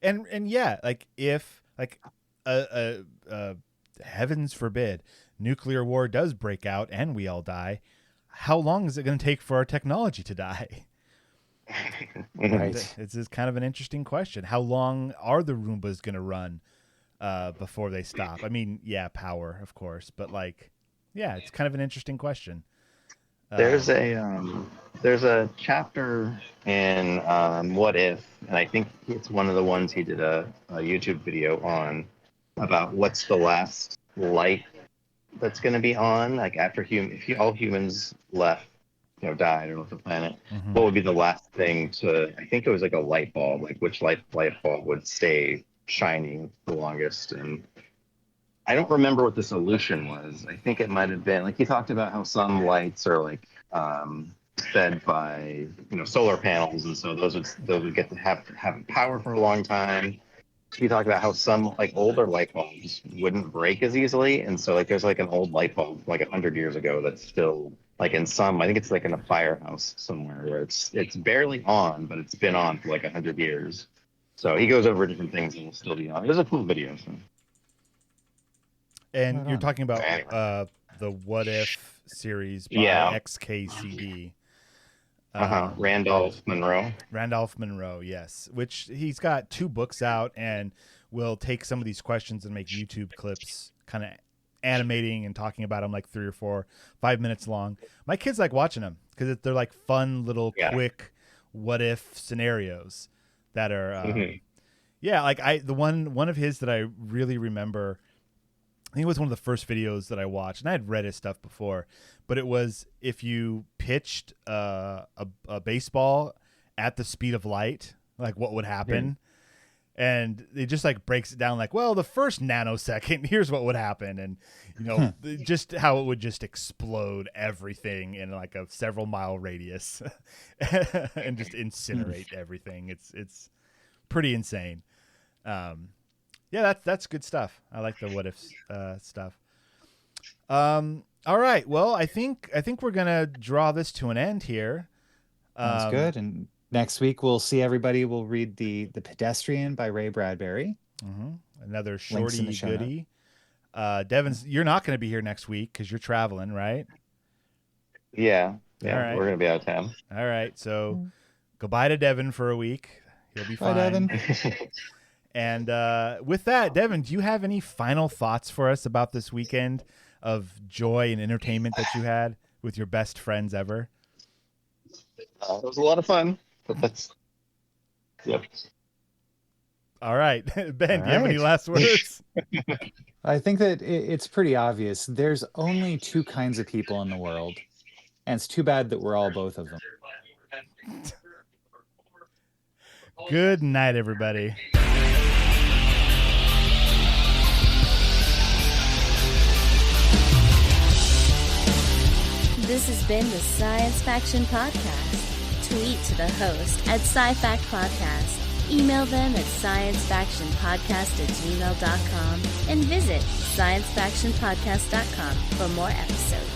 yeah, like if like heavens forbid nuclear war does break out and we all die, how long is it going to take for our technology to die? Right. It's just kind of an interesting question. How long are the Roombas going to run before they stop? I mean, yeah, power, of course, but like, yeah, it's kind of an interesting question. There's a chapter in What If, and I think it's one of the ones he did a YouTube video on about what's the last light that's going to be on, like after all humans left, died or left the planet. Mhm. What would be the last thing to? I think it was like a light bulb, like which light bulb would stay shining the longest, and I don't remember what the solution was. I think it might have been like he talked about how some lights are like fed by solar panels, and so those would get to have power for a long time. He talked about how some like older light bulbs wouldn't break as easily, and so like there's like an old light bulb like 100 years ago that's still like in some. I think it's like in a firehouse somewhere where it's barely on, but it's been on for like 100 years. So he goes over different things and will still be on. It was a cool video. So. And Right you're on. talking about Anyway. the What If series by Yeah. XKCD. Randolph Monroe. Randolph Monroe, yes. Which he's got 2 books out and will take some of these questions and make YouTube clips kind of animating and talking about them like 3 or 4, 5 minutes long. My kids like watching them because they're like fun little quick what if scenarios that are yeah, like the one of his that I really remember, I think it was one of the first videos that I watched, and I had read his stuff before, but it was if you pitched a baseball at the speed of light, like what would happen? And it just like breaks it down like, well, the first nanosecond, here's what would happen. And, just how it would just explode everything in like a several mile radius and just incinerate everything. It's pretty insane. Yeah, that's good stuff. I like the what if stuff. All right. Well, I think we're gonna draw this to an end here. That's good. And next week we'll see everybody. We'll read the Pedestrian by Ray Bradbury. Another in shorty the show goodie. Devon's, you're not going to be here next week because you're traveling, right? Yeah. All right. We're gonna be out of town. All right. So goodbye to Devon for a week. He'll be Bye, fine. Devon. And with that, Devon, do you have any final thoughts for us about this weekend of joy and entertainment that you had with your best friends ever? It was a lot of fun, but that's yep. All right. Ben, do you have any right. last words? I think that it's pretty obvious. There's only 2 kinds of people in the world, and it's too bad that we're all both of them. Good night, everybody. This has been the Science Faction Podcast. Tweet to the host at SciFact Podcast. Email them at sciencefactionpodcast@gmail.com and visit sciencefactionpodcast.com for more episodes.